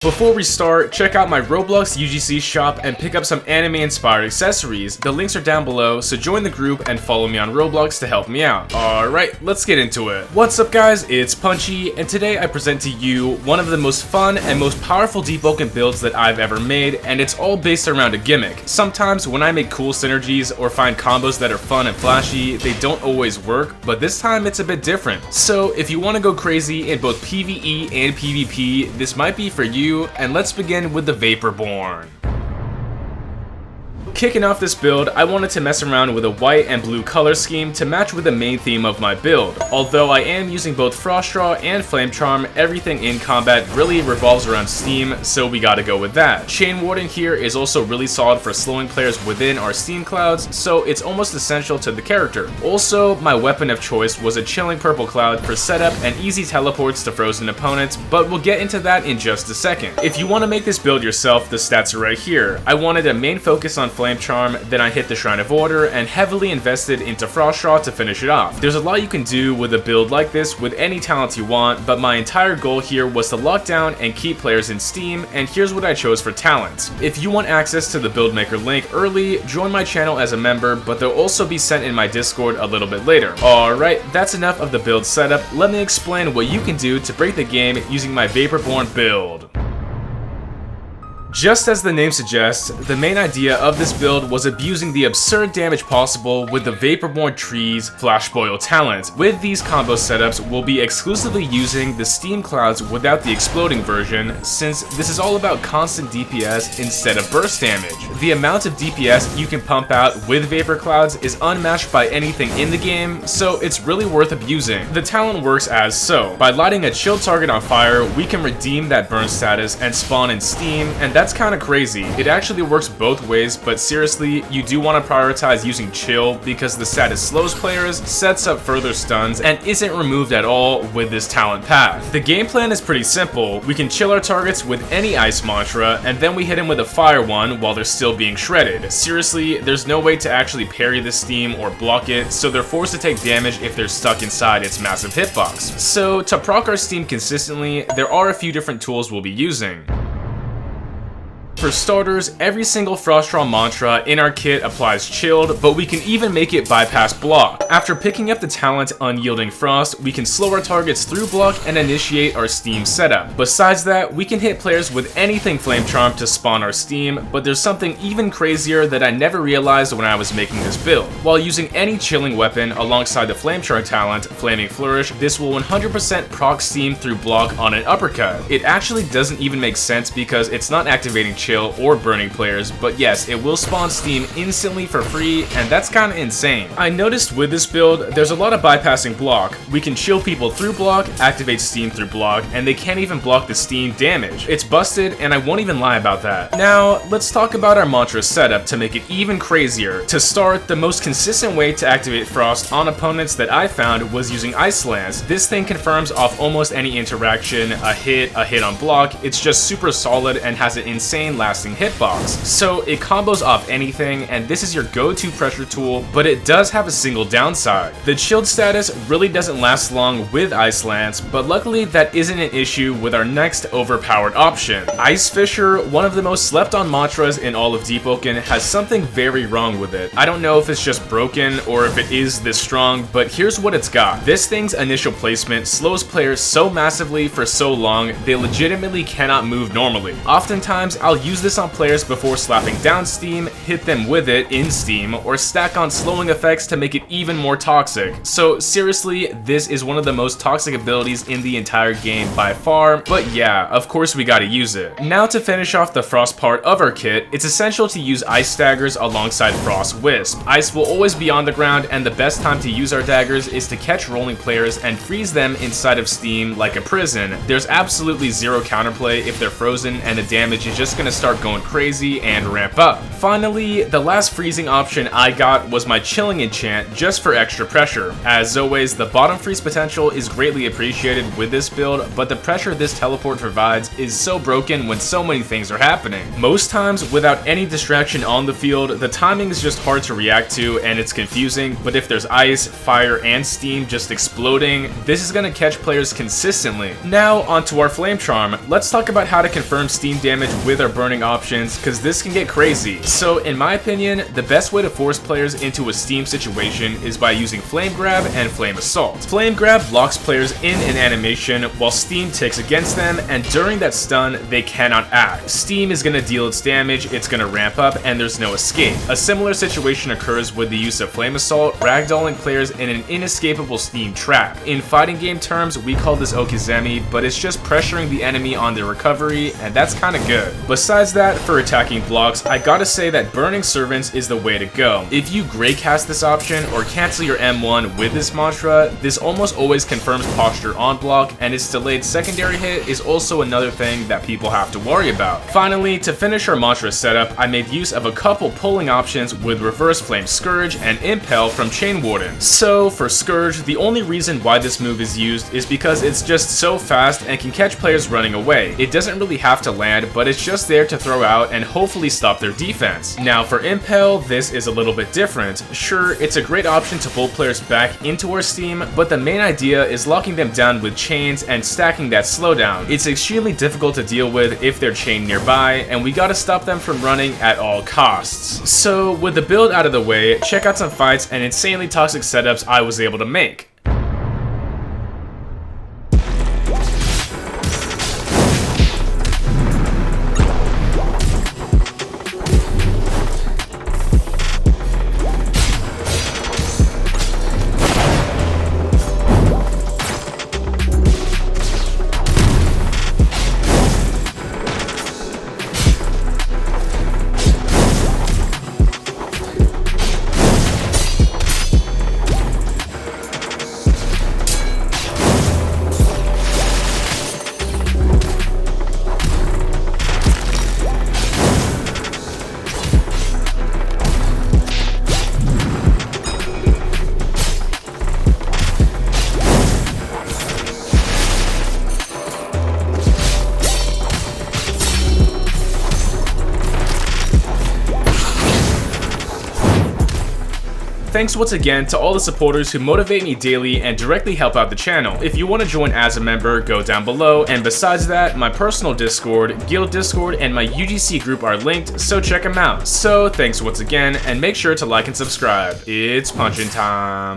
Before we start, check out my Roblox UGC shop and pick up some anime-inspired accessories. The links are down below, so join the group and follow me on Roblox to help me out. Alright, let's get into it. What's up guys, it's Punchy, and today I present to you one of the most fun and most powerful Deepwoken builds that I've ever made, and it's all based around a gimmick. Sometimes when I make cool synergies or find combos that are fun and flashy, they don't always work, but this time it's a bit different. So if you want to go crazy in both PvE and PvP, this might be for you. And let's begin with the VAPORBORNE. Kicking off this build, I wanted to mess around with a white and blue color scheme to match with the main theme of my build. Although I am using both Frost Draw and Flame Charm, everything in combat really revolves around steam, so we gotta go with that. Chain Warden here is also really solid for slowing players within our steam clouds, so it's almost essential to the character. Also, my weapon of choice was a chilling purple cloud for setup and easy teleports to frozen opponents, but we'll get into that in just a second. If you want to make this build yourself, the stats are right here. I wanted a main focus on Flame Charm, then I hit the Shrine of Order and heavily invested into Frost Draw to finish it off. There's a lot you can do with a build like this with any talents you want, but my entire goal here was to lock down and keep players in Steam, and here's what I chose for talents. If you want access to the Build Maker link early, join my channel as a member, but they'll also be sent in my Discord a little bit later. Alright, that's enough of the build setup. Let me explain what you can do to break the game using my VAPORBORNE build. Just as the name suggests, the main idea of this build was abusing the absurd damage possible with the VAPORBORNE Tree's Flash Boil talent. With these combo setups, we'll be exclusively using the steam clouds without the exploding version, since this is all about constant DPS instead of burst damage. The amount of DPS you can pump out with Vapor Clouds is unmatched by anything in the game, so it's really worth abusing. The talent works as so. By lighting a chill target on fire, we can redeem that burn status and spawn in steam, and that's kind of crazy. It actually works both ways, but seriously, you do want to prioritize using chill because the status slows players, sets up further stuns, and isn't removed at all with this talent path. The game plan is pretty simple. We can chill our targets with any ice mantra, and then we hit them with a fire one while they're still being shredded. Seriously, there's no way to actually parry the steam or block it, so they're forced to take damage if they're stuck inside its massive hitbox. So to proc our steam consistently, there are a few different tools we'll be using. For starters, every single Frost Draw mantra in our kit applies chilled, but we can even make it bypass block. After picking up the talent Unyielding Frost, we can slow our targets through block and initiate our steam setup. Besides that, we can hit players with anything Flame Charm to spawn our steam, but there's something even crazier that I never realized when I was making this build. While using any chilling weapon alongside the Flame Charm talent, Flaming Flourish, this will 100% proc steam through block on an uppercut. It actually doesn't even make sense because it's not activating chill or burning players, but yes, it will spawn steam instantly for free, and that's kinda insane. I noticed with this build, there's a lot of bypassing block. We can chill people through block, activate steam through block, and they can't even block the steam damage. It's busted, and I won't even lie about that. Now, let's talk about our mantra setup to make it even crazier. To start, the most consistent way to activate Frost on opponents that I found was using Ice Lance. This thing confirms off almost any interaction, a hit on block. It's just super solid and has an insane lasting hitbox. So it combos off anything, and this is your go-to pressure tool, but it does have a single downside. The chilled status really doesn't last long with Ice Lance, but luckily that isn't an issue with our next overpowered option. Ice Fissure, one of the most slept on mantras in all of Deepwoken, has something very wrong with it. I don't know if it's just broken or if it is this strong, but here's what it's got. This thing's initial placement slows players so massively for so long, they legitimately cannot move normally. Oftentimes, I'll use this on players before slapping down steam, hit them with it in steam, or stack on slowing effects to make it even more toxic. So seriously, this is one of the most toxic abilities in the entire game by far, but yeah, of course we gotta use it. Now to finish off the frost part of our kit, it's essential to use ice daggers alongside Frost Wisp. Ice will always be on the ground, and the best time to use our daggers is to catch rolling players and freeze them inside of steam like a prison. There's absolutely zero counterplay if they're frozen, and the damage is just gonna start going crazy and ramp up. Finally, the last freezing option I got was my chilling enchant just for extra pressure. As always, the bottom freeze potential is greatly appreciated with this build, but the pressure this teleport provides is so broken when so many things are happening. Most times, without any distraction on the field, the timing is just hard to react to and it's confusing, but if there's ice, fire, and steam just exploding, this is gonna catch players consistently. Now, onto our Flame Charm. Let's talk about how to confirm steam damage with our burning options, because this can get crazy. So, in my opinion, the best way to force players into a steam situation is by using Flame Grab and Flame Assault. Flame Grab locks players in an animation while steam ticks against them, and during that stun, they cannot act. Steam is gonna deal its damage, it's gonna ramp up, and there's no escape. A similar situation occurs with the use of Flame Assault, ragdolling players in an inescapable steam trap. In fighting game terms, we call this Okizeme, but it's just pressuring the enemy on their recovery, and that's kinda good. Besides that, for attacking blocks, I gotta say that Burning Servants is the way to go. If you Grey Cast this option or cancel your M1 with this mantra, this almost always confirms posture on block, and its delayed secondary hit is also another thing that people have to worry about. Finally, to finish our mantra setup, I made use of a couple pulling options with Reverse Flame Scourge and Impel from Chain Warden. So for Scourge, the only reason why this move is used is because it's just so fast and can catch players running away. It doesn't really have to land, but it's just there to throw out and hopefully stop their defense. Now for Impel, this is a little bit different. Sure, it's a great option to pull players back into our steam, but the main idea is locking them down with chains and stacking that slowdown. It's extremely difficult to deal with if they're chained nearby, and we gotta stop them from running at all costs. So with the build out of the way, check out some fights and insanely toxic setups I was able to make. Thanks once again to all the supporters who motivate me daily and directly help out the channel. If you want to join as a member, go down below, and besides that, my personal Discord, Guild Discord, and my UGC group are linked, so check them out. So thanks once again, and make sure to like and subscribe. It's punchin' time.